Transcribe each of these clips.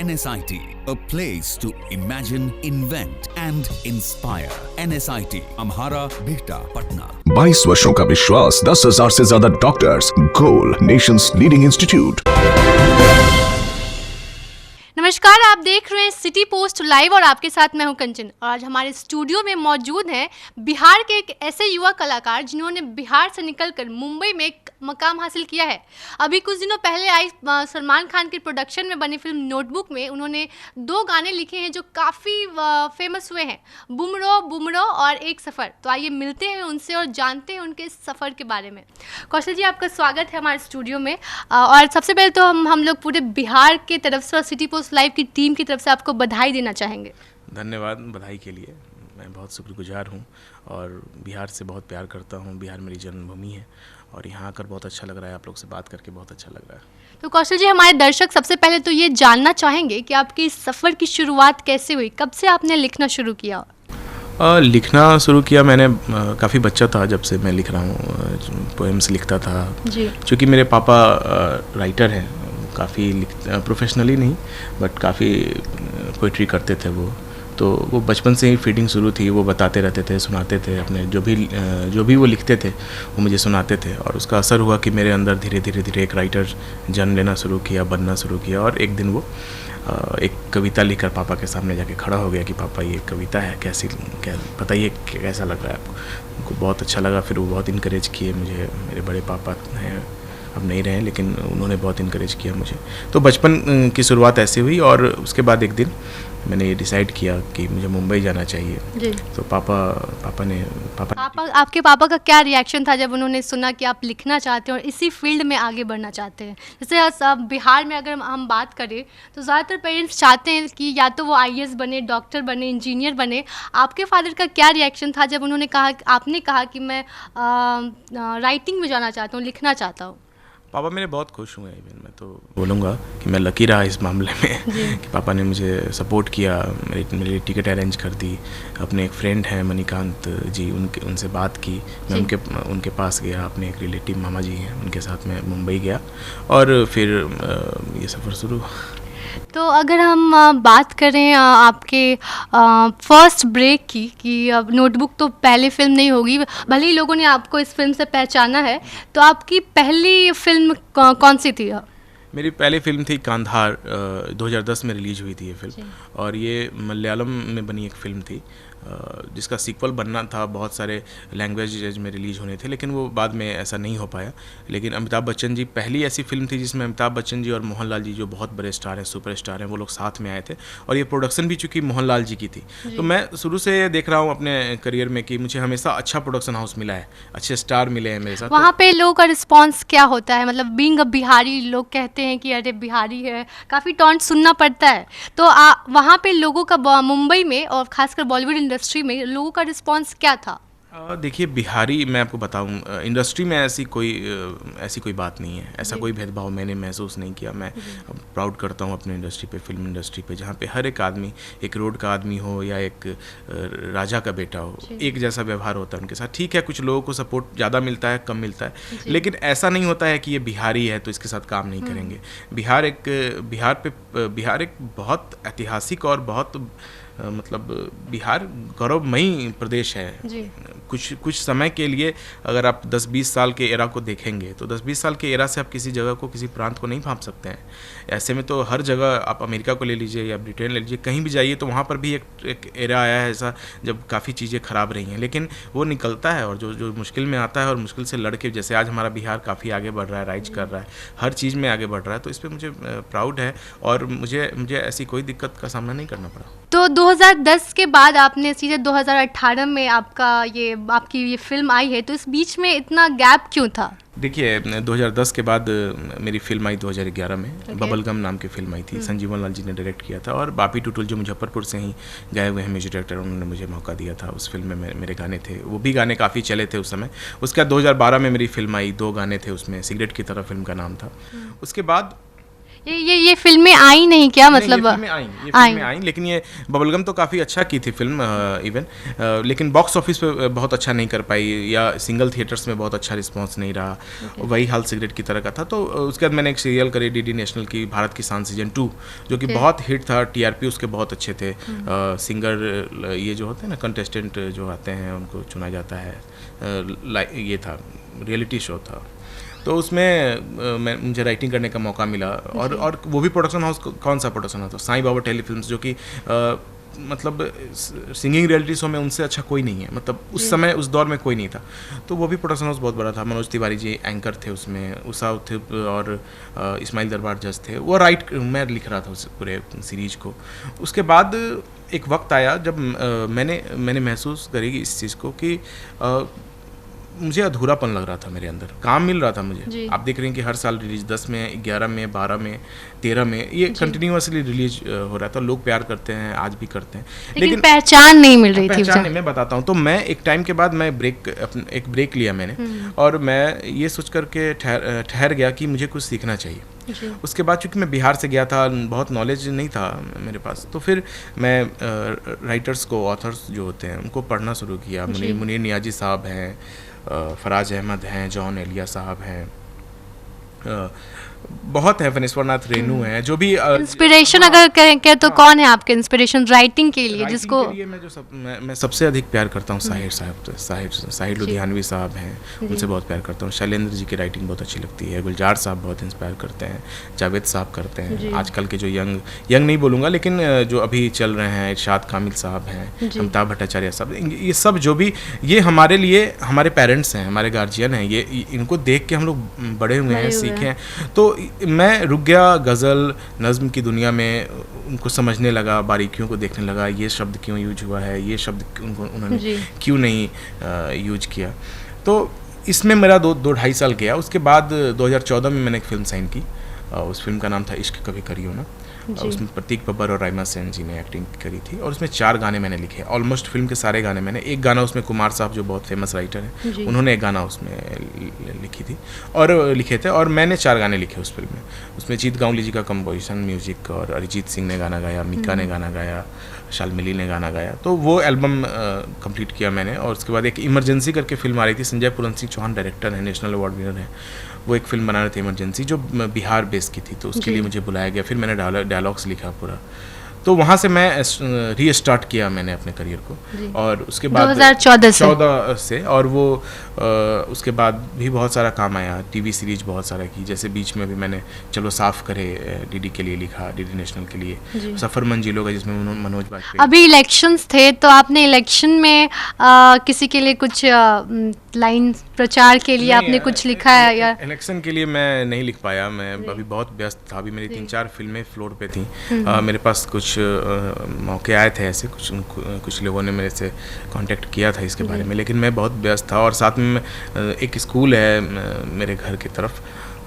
NSIT, a place to imagine, invent and inspire. NSIT, Amhara, Bihta, Patna. 22 वर्षों का विश्वास, 10,000 से ज्यादा डॉक्टर्स, गोल नेशंस लीडिंग इंस्टीट्यूट। नमस्कार, आप देख रहे हैं सिटी पोस्ट लाइव और आपके साथ मैं हूं कंचन। और आज हमारे स्टूडियो में मौजूद हैं बिहार के एक ऐसे युवा कलाकार जिन्होंने बिहार से निकलकर मुंबई में एक मकाम हासिल किया है। अभी कुछ दिनों पहले आई सलमान खान के प्रोडक्शन में बनी फिल्म नोटबुक में उन्होंने 2 गाने लिखे हैं जो काफ़ी फेमस हुए हैं, बुमरो बुमरो और एक सफ़र। तो आइए मिलते हैं उनसे और जानते हैं उनके सफ़र के बारे में। कौशल जी, आपका स्वागत है हमारे स्टूडियो में। और सबसे पहले तो हम लोग पूरे बिहार के तरफ से और सिटी पोस्ट लाइव की टीम की तरफ से आपको बधाई देना चाहेंगे। धन्यवाद बधाई के लिए। मैं बहुत शुक्रगुजार हूँ और बिहार से बहुत प्यार करता हूँ। बिहार मेरी जन्मभूमि है और यहाँ आकर बहुत अच्छा लग रहा है। आप लोग से बात करके बहुत अच्छा लग रहा है। तो कौशल जी, हमारे दर्शक सबसे पहले तो ये जानना चाहेंगे कि आपकी इस सफ़र की शुरुआत कैसे हुई, कब से आपने लिखना शुरू किया? लिखना शुरू किया मैंने काफ़ी बच्चा था जब से मैं लिख रहा हूँ। पोएम्स लिखता था जी। क्योंकि मेरे पापा राइटर हैं, काफ़ी प्रोफेशनली नहीं बट काफ़ी पोइट्री करते थे वो। तो वो बचपन से ही फीडिंग शुरू थी। वो बताते रहते थे, सुनाते थे, अपने जो भी वो लिखते थे वो मुझे सुनाते थे। और उसका असर हुआ कि मेरे अंदर धीरे धीरे एक राइटर जन्म लेना शुरू किया, बनना शुरू किया। और एक दिन वो एक कविता लिखकर पापा के सामने जाके खड़ा हो गया कि पापा ये कविता है, कैसी बताइए कैसा लग रहा है आपको। उनको बहुत अच्छा लगा। फिर वो बहुत इनकरेज किए मुझे। मेरे बड़े पापा हैं, अब नहीं रहे, लेकिन उन्होंने बहुत इनकरेज किया मुझे। तो बचपन की शुरुआत ऐसे हुई। और उसके बाद एक दिन मैंने ये डिसाइड किया कि मुझे मुंबई जाना चाहिए जी। तो आपके पापा का क्या रिएक्शन था जब उन्होंने सुना कि आप लिखना चाहते हैं और इसी फील्ड में आगे बढ़ना चाहते हैं? जैसे अब बिहार में अगर हम बात करें तो ज़्यादातर पेरेंट्स चाहते हैं कि या तो वो IAS बने, डॉक्टर बने, इंजीनियर बने। आपके फादर का क्या रिएक्शन था जब उन्होंने कहा, आपने कहा कि मैं राइटिंग में जाना चाहता हूँ, लिखना चाहता हूँ? पापा मेरे बहुत खुश हुए। इवन मैं तो बोलूँगा कि मैं लकी रहा इस मामले में कि पापा ने मुझे सपोर्ट किया, मेरे लिए टिकट अरेंज कर दी। अपने एक फ्रेंड हैं मणिकांत जी, उनसे बात की। मैं उनके पास गया। अपने एक रिलेटिव मामा जी हैं, उनके साथ मैं मुंबई गया और फिर ये सफ़र शुरू हुआ। तो अगर हम बात करें आपके फर्स्ट ब्रेक की कि अब नोटबुक तो पहली फिल्म नहीं होगी, भले ही लोगों ने आपको इस फिल्म से पहचाना है, तो आपकी पहली फिल्म कौन सी थी? मेरी पहली फिल्म थी कांधार। 2010 में रिलीज हुई थी ये फिल्म। और ये मलयालम में बनी एक फिल्म थी जिसका सीक्वल बनना था। बहुत सारे लैंग्वेज में रिलीज होने थे, लेकिन वो बाद में ऐसा नहीं हो पाया। लेकिन अमिताभ बच्चन जी पहली ऐसी फिल्म थी जिसमें अमिताभ बच्चन जी और मोहनलाल जी, जो बहुत बड़े स्टार हैं, सुपर स्टार हैं, वो लोग साथ में आए थे। और ये प्रोडक्शन भी चूँकि मोहनलाल जी की थी। तो मैं शुरू से देख रहा हूँ अपने करियर में कि मुझे हमेशा अच्छा प्रोडक्शन हाउस मिला है, अच्छे स्टार मिले हैं मेरे साथ। वहाँ पे लोगों का रिस्पॉन्स क्या होता है? मतलब बीइंग अ बिहारी, लोग कहते हैं कि अरे बिहारी है, काफ़ी टॉन्ट सुनना पड़ता है। तो वहाँ पे लोगों का, मुंबई में और खासकर बॉलीवुड इंडस्ट्री में लोगों का रिस्पांस क्या था? देखिए, बिहारी, मैं आपको बताऊं, इंडस्ट्री में ऐसी कोई बात नहीं है। ऐसा कोई भेदभाव मैंने महसूस नहीं किया। मैं प्राउड करता हूं अपने इंडस्ट्री पे, फिल्म इंडस्ट्री पे, जहां पे हर एक आदमी, एक रोड का आदमी हो या एक राजा का बेटा हो, एक जैसा व्यवहार होता है उनके साथ। ठीक है, कुछ लोगों को सपोर्ट ज़्यादा मिलता है, कम मिलता है, लेकिन ऐसा नहीं होता है कि ये बिहारी है तो इसके साथ काम नहीं करेंगे। बिहार एक बहुत ऐतिहासिक और बहुत बिहार गौरवमयी प्रदेश है। कुछ समय के लिए अगर आप 10-20 साल के एरा को देखेंगे तो 10-20 साल के एरा से आप किसी जगह को, किसी प्रांत को नहीं भांप सकते हैं। ऐसे में तो हर जगह, आप अमेरिका को ले लीजिए या ब्रिटेन ले लीजिए, कहीं भी जाइए तो वहाँ पर भी एक एरा आया है ऐसा जब काफ़ी चीज़ें ख़राब रही हैं, लेकिन वो निकलता है और जो मुश्किल में आता है और मुश्किल से लड़ के, जैसे आज हमारा बिहार काफ़ी आगे बढ़ रहा है, राइज कर रहा है, हर चीज़ में आगे बढ़ रहा है। तो इस पर मुझे प्राउड है और मुझे ऐसी कोई दिक्कत का सामना नहीं करना पड़ा। तो 2010 के बाद आपने सीधे 2018 में आपकी ये फिल्म आई है, तो इस बीच में इतना गैप क्यों था? देखिए, 2010 के बाद मेरी फिल्म आई 2011 में। बबल गम नाम की फिल्म आई थी। संजीवन लाल जी ने डायरेक्ट किया था और बापी टुटुल जो मुजफ्फरपुर से ही गए हुए हैं म्यूजिक डायरेक्टर, उन्होंने मुझे मौका दिया था। उस फिल्म में मेरे गाने थे, वो भी गाने काफ़ी चले थे उस समय। उसके बाद 2012 में मेरी फिल्म आई, 2 गाने थे उसमें, सिगरेट की तरह फिल्म का नाम था। उसके बाद ये फिल्में आई नहीं क्या, मतलब ये फिल्में आई, लेकिन ये बबलगम तो काफ़ी अच्छा की थी फिल्म इवन, लेकिन बॉक्स ऑफिस पे बहुत अच्छा नहीं कर पाई, या सिंगल थिएटर्स में बहुत अच्छा रिस्पांस नहीं रहा। वही हाल सिगरेट की तरह का था। तो उसके बाद मैंने एक सीरियल करी डीडी नेशनल की, भारत किसान सीजन 2, जो कि बहुत हिट था, टीआरपी उसके बहुत अच्छे थे। सिंगर ये जो होते हैं ना, कंटेस्टेंट जो आते हैं उनको चुना जाता है, ये था रियलिटी शो था। तो उसमें मुझे राइटिंग करने का मौका मिला, और वो भी प्रोडक्शन हाउस, कौन सा प्रोडक्शन हाउस था, साईं बाबा टेलीफिल्म्स, जो कि मतलब सिंगिंग रियलिटी शो में उनसे अच्छा कोई नहीं है, मतलब उस समय उस दौर में कोई नहीं था। तो वो भी प्रोडक्शन हाउस बहुत बड़ा था। मनोज तिवारी जी एंकर थे उसमें, उषा थे और इस्माइल दरबार जज थे। वो मैं लिख रहा था उस पूरे सीरीज को। उसके बाद एक वक्त आया जब मैंने महसूस करी इस चीज़ को कि मुझे अधूरापन लग रहा था मेरे अंदर। काम मिल रहा था मुझे, आप देख रहे हैं कि हर साल रिलीज 10 में, 11 में, 12 में, 13 में, ये कंटिन्यूअसली रिलीज हो रहा था। लोग प्यार करते हैं, आज भी करते हैं, लेकिन पहचान नहीं मिल रही थी। पहचान नहीं, मैं बताता हूँ। तो मैं एक टाइम के बाद मैं एक ब्रेक लिया मैंने, और मैं ये सोच करके ठहर गया कि मुझे कुछ सीखना चाहिए। उसके बाद चूँकि मैं बिहार से गया था, बहुत नॉलेज नहीं था मेरे पास, तो फिर मैं राइटर्स को, ऑथर्स जो होते हैं उनको पढ़ना शुरू किया। मुनीर नियाजी साहब हैं, फराज अहमद हैं, जॉन एलिया साहब हैं, बहुत है, फनेश्वरनाथ रेनू हैं, जो भी इंस्पिरेशन अगर कहें तो कौन है आपके इंस्पिरेशन राइटिंग के लिए? जिसको मैं सबसे अधिक प्यार करता हूँ साहिर लुधियानवी साहब हैं, उनसे बहुत प्यार करता हूँ। शैलेंद्र जी की राइटिंग बहुत अच्छी लगती है। गुलजार साहब बहुत इंस्पायर करते हैं, जावेद साहब करते हैं। आजकल के जो यंग नहीं बोलूँगा, लेकिन जो अभी चल रहे हैं, इरशाद कामिल साहब हैं, अमिताभ भट्टाचार्य साहब, ये सब जो भी, ये हमारे लिए हमारे पेरेंट्स हैं, हमारे गार्जियन हैं। ये इनको देख के हम लोग बड़े हुए हैं, सीखे हैं। तो मैं रुक गया गज़ल नज़्म की दुनिया में, उनको समझने लगा, बारीकियों को देखने लगा, ये शब्द क्यों यूज हुआ है, ये शब्द उन्होंने क्यों नहीं यूज किया। तो इसमें मेरा 2-2.5 साल गया। उसके बाद 2014 में मैंने एक फ़िल्म साइन की। उस फिल्म का नाम था इश्क कभी करियो ना। उसमें प्रतीक बब्बर और राइमा सेन जी ने एक्टिंग करी थी, और उसमें 4 गाने मैंने लिखे। ऑलमोस्ट फिल्म के सारे गाने मैंने, एक गाना उसमें कुमार साहब जो बहुत फेमस राइटर हैं, उन्होंने एक गाना उसमें लिखी थी और लिखे थे, और मैंने 4 गाने लिखे उस फिल्म में। उसमें जीत गांवली जी का कंपोजिशन म्यूजिक, और अरिजीत सिंह ने गाना गाया, मीका ने गाना गाया, शालमिली ने गाना गाया। तो वो एल्बम कंप्लीट किया मैंने। और उसके बाद एक इमरजेंसी करके फिल्म आ रही थी, संजय पूरन सिंह चौहान डायरेक्टर है, नेशनल अवार्ड विनर है। वो एक फिल्म बना रहे थे इमरजेंसी, जो बिहार बेस की थी, तो उसके लिए मुझे बुलाया गया। फिर मैंने डायलॉग्स लिखा पूरा। तो वहाँ से मैं रीस्टार्ट किया मैंने अपने करियर को, और उसके बाद 2014 से, और वो उसके बाद भी बहुत सारा काम आया, टीवी सीरीज बहुत सारा की। जैसे बीच में भी मैंने चलो साफ करे डीडी के लिए लिखा, डीडी नेशनल के लिए, सफ़र मंजिलों का, जिसमें मनोज बाजपेयी। अभी इलेक्शंस थे, तो आपने इलेक्शन में किसी के लिए कुछ लाइन प्रचार के लिए आपने कुछ लिखा है? या इलेक्शन के लिए मैं नहीं लिख पाया, मैं अभी बहुत व्यस्त था। अभी मेरी 3-4 फिल्में फ्लोर पे थी। मेरे पास कुछ मौके आए थे ऐसे, कुछ लोगों ने मेरे से कांटेक्ट किया था इसके बारे में, लेकिन मैं बहुत व्यस्त था। और साथ में एक स्कूल है मेरे घर की तरफ,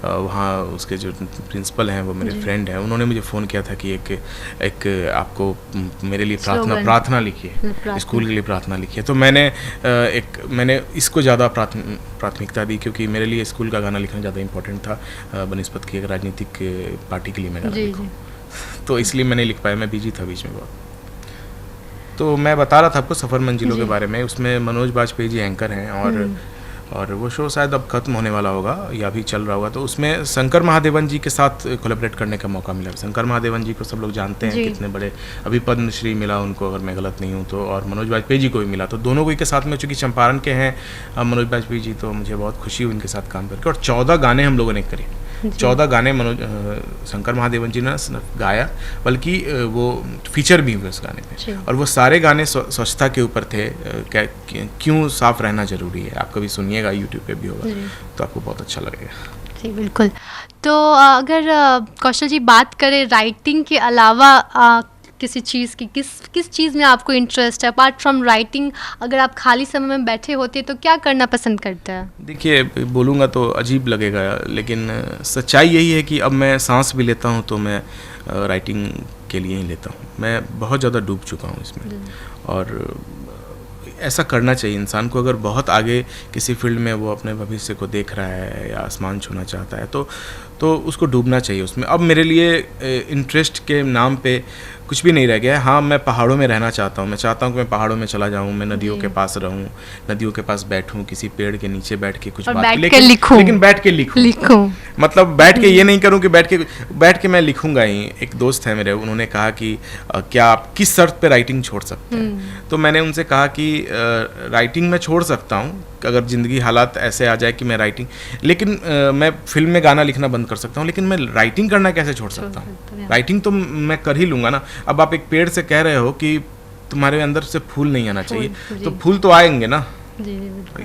वहाँ उसके जो प्रिंसिपल हैं वो मेरे फ्रेंड हैं, उन्होंने मुझे फ़ोन किया था कि एक आपको मेरे लिए प्रार्थना लिखिए, स्कूल के लिए प्रार्थना लिखिए। तो मैंने इसको ज़्यादा प्राथमिकता दी, क्योंकि मेरे लिए स्कूल का गाना लिखना ज़्यादा इंपॉर्टेंट था बनिस्बत की एक राजनीतिक पार्टी के लिए मैं गाना लिखूँ। तो इसलिए मैं नहीं लिख पाया, मैं बिजी था बीच में बहुत। तो मैं बता रहा था आपको सफ़र मंजिलों के बारे में। उसमें मनोज बाजपेयी जी एंकर हैं, और वो शो शायद अब खत्म होने वाला होगा या भी चल रहा होगा। तो उसमें शंकर महादेवन जी के साथ कोलैबोरेट करने का मौका मिला। शंकर महादेवन जी को सब लोग जानते हैं, कितने बड़े, अभी पद्मश्री मिला उनको अगर मैं गलत नहीं हूँ तो, और मनोज बाजपेयी जी को भी मिला। तो दोनों को के साथ में, चूँकि चंपारण के हैं मनोज बाजपेयी जी, तो मुझे बहुत खुशी हुई उनके साथ काम करके। और 14 गाने हम लोगों ने करे, 14 गाने शंकर महादेवन जी ने गाया, बल्कि वो फीचर भी हुए उस गाने पे। और वो सारे गाने स्वच्छता के ऊपर थे, क्यों साफ रहना ज़रूरी है। आप कभी सुनिएगा, यूट्यूब पे भी होगा, तो आपको बहुत अच्छा लगेगा। जी बिल्कुल। तो अगर कौशल जी बात करें राइटिंग के अलावा किसी चीज़ की, किस चीज़ में आपको इंटरेस्ट है अपार्ट फ्रॉम राइटिंग? अगर आप खाली समय में बैठे होते तो क्या करना पसंद करते हैं? देखिए, बोलूँगा तो अजीब लगेगा, लेकिन सच्चाई यही है कि अब मैं सांस भी लेता हूँ तो मैं राइटिंग के लिए ही लेता हूँ। मैं बहुत ज़्यादा डूब चुका हूँ इसमें, और ऐसा करना चाहिए इंसान को। अगर बहुत आगे किसी फील्ड में वो अपने भविष्य को देख रहा है या आसमान छूना चाहता है, तो तो उसको डूबना चाहिए उसमें। अब मेरे लिए इंटरेस्ट के नाम पे कुछ भी नहीं रह गया है। हाँ, मैं पहाड़ों में रहना चाहता हूँ, मैं चाहता हूँ कि मैं पहाड़ों में चला जाऊँ, मैं नदियों के पास रहूँ, नदियों के पास बैठूँ, किसी पेड़ के नीचे बैठ के कुछ बात, लेकिन बैठ के लिखूँ। मतलब बैठ के ये नहीं करूँ कि बैठ के मैं लिखूँगा ही। एक दोस्त है मेरे, उन्होंने कहा कि क्या आप किस शर्त पे राइटिंग छोड़ सकते हैं? तो मैंने उनसे कहा कि राइटिंग मैं छोड़ सकता हूँ अगर ज़िंदगी हालात ऐसे आ जाए कि मैं राइटिंग, लेकिन मैं फिल्म में गाना लिखना बंद कर सकता हूँ, लेकिन मैं राइटिंग करना कैसे छोड़ सकता हूँ? राइटिंग तो मैं कर ही लूँगा ना। अब आप एक पेड़ से कह रहे हो कि तुम्हारे अंदर से फूल नहीं आना चाहिए, तो फूल तो आएंगे ना। जी,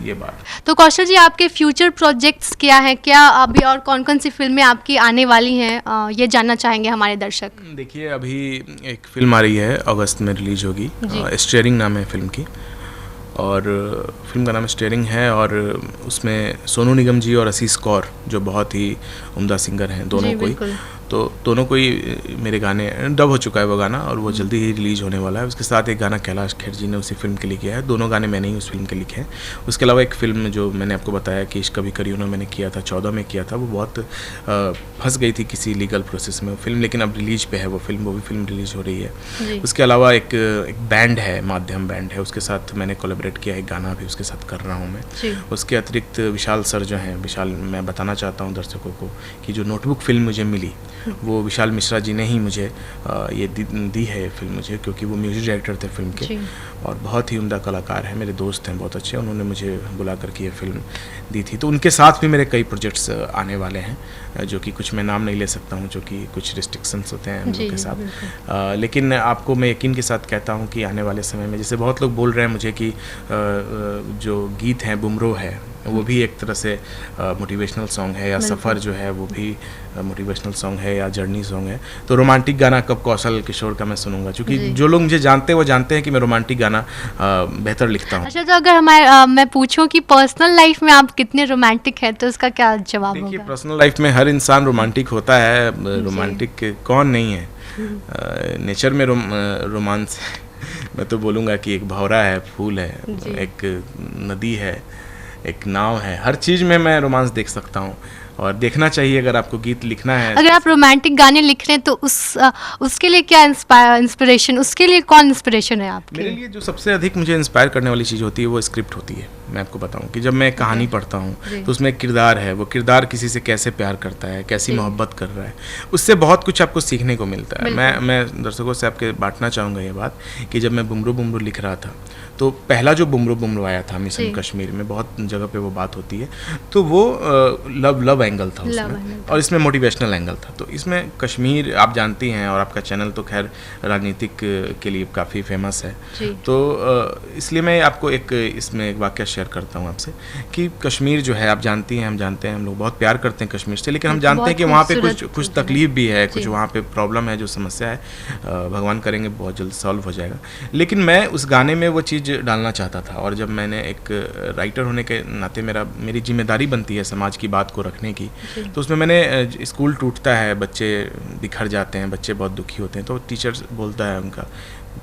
ये बात। तो कौशल जी, आपके फ्यूचर प्रोजेक्ट्स क्या हैं? क्या अभी और कौन कौन सी फिल्में आपकी आने वाली हैं? ये जानना चाहेंगे हमारे दर्शक। देखिए, अभी एक फिल्म आ रही है, अगस्त में रिलीज होगी, स्टीयरिंग नाम है फिल्म की, और फिल्म का नाम स्टीयरिंग है, और उसमें सोनू निगम जी और आशीष कौर जो बहुत ही उम्दा सिंगर हैं, दोनों को ही, तो दोनों को ही मेरे गाने डब हो चुका है वो गाना, और वो जल्दी ही रिलीज होने वाला है। उसके साथ एक गाना कैलाश खेर जी ने उसी फिल्म के लिए किया है। दोनों गाने मैंने ही उस फिल्म के लिखे हैं। उसके अलावा एक फिल्म जो मैंने आपको बताया कि इश्क कभी करियो ना, मैंने किया था 14 में किया था, वो बहुत फंस गई थी किसी लीगल प्रोसेस में फिल्म, लेकिन अब रिलीज पे है वो भी फिल्म रिलीज हो रही है। उसके अलावा एक बैंड है, माध्यम बैंड है, उसके साथ मैंने कोलैबोरेट किया, एक गाना भी उसके साथ कर रहा हूँ मैं। उसके अतिरिक्त विशाल सर जो हैं, विशाल, मैं बताना चाहता हूँ दर्शकों को कि जो नोटबुक फिल्म मुझे मिली वो विशाल मिश्रा जी ने ही मुझे ये दी है फिल्म मुझे, क्योंकि वो म्यूजिक डायरेक्टर थे फिल्म के और बहुत ही उम्दा कलाकार हैं, मेरे दोस्त हैं बहुत अच्छे, उन्होंने मुझे बुला करके ये फिल्म दी थी। तो उनके साथ भी मेरे कई प्रोजेक्ट्स आने वाले हैं, जो कि कुछ मैं नाम नहीं ले सकता हूँ, जो कि कुछ रिस्ट्रिक्शंस होते हैं हम लोग के साथ, लेकिन आपको मैं यकीन के साथ कहता हूँ कि आने वाले समय में, जैसे बहुत लोग बोल रहे हैं मुझे कि जो गीत हैं बुमरो है, वो भी एक तरह से मोटिवेशनल सॉन्ग है, या सफ़र जो है वो भी मोटिवेशनल सॉन्ग है, या जर्नी सॉन्ग है। तो रोमांटिक गाना कब कौशल किशोर का मैं सुनूंगा, क्योंकि जो लोग मुझे जानते हैं वो जानते हैं कि मैं रोमांटिक गाना बेहतर लिखता हूँ। अच्छा, तो अगर मैं पूछूं कि पर्सनल लाइफ में आप कितने रोमांटिक हैं, तो उसका क्या जवाब होगा? देखिए, पर्सनल लाइफ में हर इंसान रोमांटिक होता है, रोमांटिक कौन नहीं है? नेचर में रोमांस मैं तो बोलूँगा कि एक भौरा है, फूल है, एक नदी है, एक नाव है, हर चीज़ में मैं रोमांस देख सकता हूँ, और देखना चाहिए। अगर आपको गीत लिखना है, अगर आप रोमांटिक गाने लिख रहे हैं, तो उसके लिए क्या इंस्पिरेशन, उसके लिए कौन इंस्पिरेशन है आपके? मेरे लिए जो सबसे अधिक मुझे इंस्पायर करने वाली चीज़ होती है वो स्क्रिप्ट होती है। मैं आपको बताऊं कि जब मैं कहानी पढ़ता हूं तो उसमें एक किरदार है, वो किरदार किसी से कैसे प्यार करता है, कैसी मोहब्बत कर रहा है, उससे बहुत कुछ आपको सीखने को मिलता है। मैं दर्शकों से आपके बांटना चाहूँगा ये बात कि जब मैं बुमरो बुमरो लिख रहा था, तो पहला जो बुमरो बुमरो आया था मिशन कश्मीर में, बहुत जगह पे वो बात होती है, तो वो लव एंगल था उसमें, और इसमें मोटिवेशनल एंगल था। तो इसमें कश्मीर आप जानती हैं, और आपका चैनल तो खैर राजनीतिक के लिए काफ़ी फेमस है, तो इसलिए मैं आपको इसमें एक वाक़या शेयर करता हूँ आपसे कि कश्मीर जो है, आप जानती हैं, हम जानते हैं, हम लोग बहुत प्यार करते हैं कश्मीर से, लेकिन हम जानते हैं कि वहाँ पे कुछ तकलीफ भी है, कुछ वहाँ पे प्रॉब्लम है, जो समस्या है, भगवान करेंगे बहुत जल्द सॉल्व हो जाएगा। लेकिन मैं उस गाने में वो चीज़ डालना चाहता था, और जब मैंने एक राइटर होने के नाते मेरी जिम्मेदारी बनती है समाज की बात को रखने की, तो उसमें मैंने, स्कूल टूटता है, बच्चे बिखर जाते हैं, बच्चे बहुत दुखी होते हैं, तो टीचर बोलता है उनका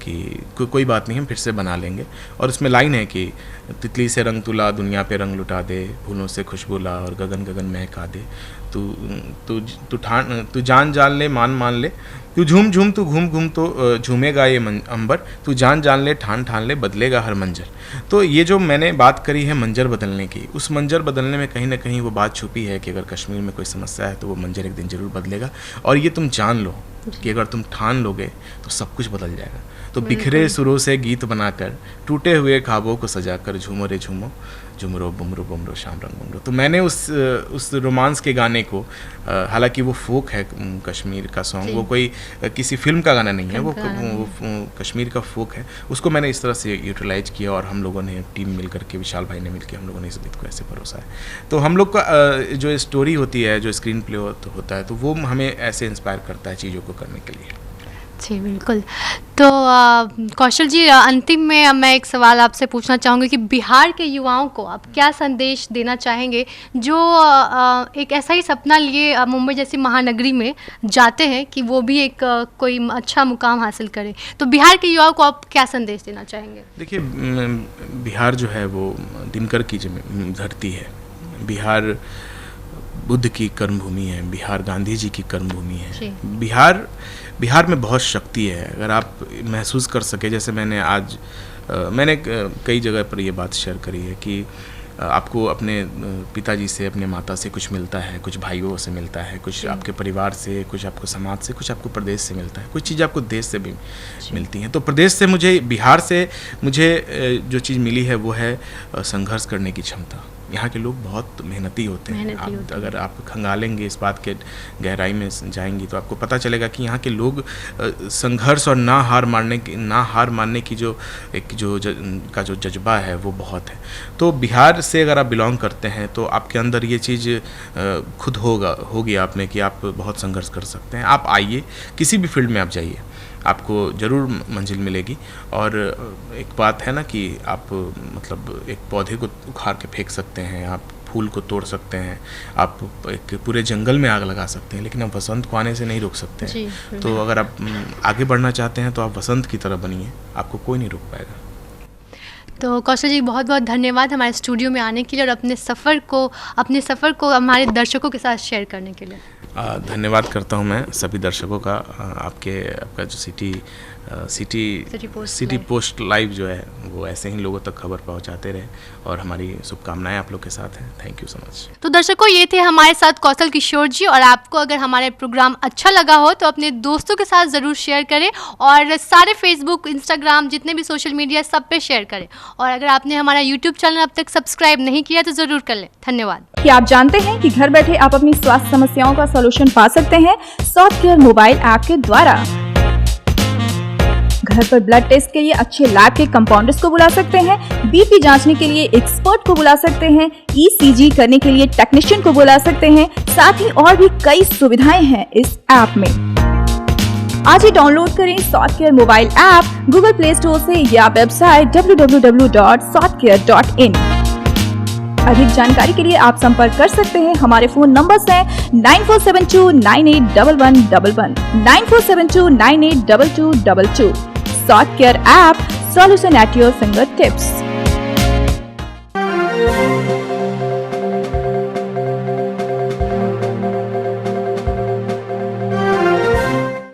कि कोई बात नहीं, हम फिर से बना लेंगे, और उसमें लाइन है कि तितली से रंग तुला, दुनिया पे रंग लुटा दे, फूलों से खुशबू ला, और गगन गगन महका दे, तू जान जान ले, मान मान ले, तू झूम झूम, तू घूम घूम, तो झूमेगा ये अंबर, तू जान जान ले, ठान ठान ले, बदलेगा हर मंजर। तो ये जो मैंने बात करी है मंजर बदलने की, उस मंजर बदलने में कहीं ना कहीं वो बात छुपी है कि अगर कश्मीर में कोई समस्या है तो वो मंजर एक दिन जरूर बदलेगा, और ये तुम जान लो कि अगर तुम ठान लोगे तो सब कुछ बदल जाएगा। तो बिखरे सुरों से गीत बनाकर, टूटे हुए ख्वाबों को सजाकर, झूमो रे झूमो, झुमरो बुमरो बुमरो शाम रंग बुमरो। तो मैंने उस रोमांस के गाने को, हालांकि वो फोक है कश्मीर का सॉन्ग, वो कोई किसी फिल्म का गाना नहीं है, वो कश्मीर का फोक है, उसको मैंने इस तरह से यूटिलाइज किया, और हम लोगों ने टीम मिल करके, विशाल भाई ने मिलकर हम लोगों ने इस गीत को ऐसे परोसा है। तो हम लोग का जो स्टोरी होती है, जो स्क्रीन प्ले होता है, तो वो हमें ऐसे इंस्पायर करता है चीज़ों को करने के लिए। जी बिल्कुल। तो कौशल जी, अंतिम में मैं एक सवाल आपसे पूछना चाहूँगी कि बिहार के युवाओं को आप क्या संदेश देना चाहेंगे, जो एक ऐसा ही सपना लिए मुंबई जैसी महानगरी में जाते हैं कि वो भी एक कोई अच्छा मुकाम हासिल करे, तो बिहार के युवाओं को आप क्या संदेश देना चाहेंगे? देखिए, बिहार जो है वो दिनकर की धरती है। बिहार बुद्ध की कर्मभूमि है, बिहार गांधी जी की कर्मभूमि जी। है। बिहार में बहुत शक्ति है। अगर आप महसूस कर सके, जैसे मैंने कई जगह पर ये बात शेयर करी है कि आपको अपने पिताजी से, अपने माता से कुछ मिलता है, कुछ भाइयों से मिलता है, कुछ आपके परिवार से, कुछ आपको समाज से, कुछ आपको प्रदेश से मिलता है, कुछ चीज़ आपको देश से भी मिलती हैं। तो प्रदेश से मुझे, बिहार से मुझे जो चीज़ मिली है वो है संघर्ष करने की क्षमता। यहाँ के लोग बहुत मेहनती होते हैं। अगर आप खंगालेंगे, इस बात के गहराई में जाएंगी तो आपको पता चलेगा कि यहाँ के लोग संघर्ष और ना हार मानने की जो जज्बा है वो बहुत है। तो बिहार से अगर आप बिलोंग करते हैं तो आपके अंदर ये चीज़ खुद होगी आप में कि आप बहुत संघर्ष कर सकते हैं। आप आइए, किसी भी फील्ड में आप जाइए, आपको ज़रूर मंजिल मिलेगी। और एक बात है ना कि आप मतलब एक पौधे को उखाड़ के फेंक सकते हैं, आप फूल को तोड़ सकते हैं, आप एक पूरे जंगल में आग लगा सकते हैं, लेकिन आप वसंत को आने से नहीं रोक सकते हैं। तो अगर आप आगे बढ़ना चाहते हैं तो आप वसंत की तरह बनिए, आपको कोई नहीं रोक पाएगा। तो कौशल जी, बहुत बहुत धन्यवाद हमारे स्टूडियो में आने के लिए और अपने सफ़र को हमारे दर्शकों के साथ शेयर करने के लिए। धन्यवाद करता हूं मैं सभी दर्शकों का। आपका जो सिटी पोस्ट लाइव जो है वो ऐसे ही लोगों तक खबर पहुंचाते रहे, और हमारी शुभकामनाएं आप लोग के साथ हैं। Thank you so much. तो दर्शकों, ये थे हमारे साथ कौशल किशोर जी, और आपको अगर हमारे प्रोग्राम अच्छा लगा हो तो अपने दोस्तों के साथ ज़रूर शेयर करें, और सारे फेसबुक, इंस्टाग्राम, जितने भी सोशल मीडिया, सब पे शेयर करें। और अगर आपने हमारा यूट्यूब चैनल अब तक सब्सक्राइब नहीं किया तो ज़रूर कर लें। धन्यवाद। क्या आप जानते हैं कि घर बैठे आप अपनी स्वास्थ्य समस्याओं का सॉल्यूशन पा सकते हैं सॉफ्टकेयर मोबाइल ऐप के द्वारा। घर पर ब्लड टेस्ट के लिए अच्छे लैब के कंपाउंडर्स को बुला सकते हैं, बीपी जांचने के लिए एक्सपर्ट को बुला सकते हैं, ईसीजी करने के लिए टेक्नीशियन को बुला सकते हैं। साथ ही और भी कई सुविधाएं हैं इस ऐप में। आज ही डाउनलोड करें Softcare mobile app Google Play Store से या वेबसाइट www.softcare.in। अधिक जानकारी के लिए आप संपर्क कर सकते हैं। हमारे फोन नंबर्स हैं 9472981111, 9472982222। Softcare app, solution at your finger tips.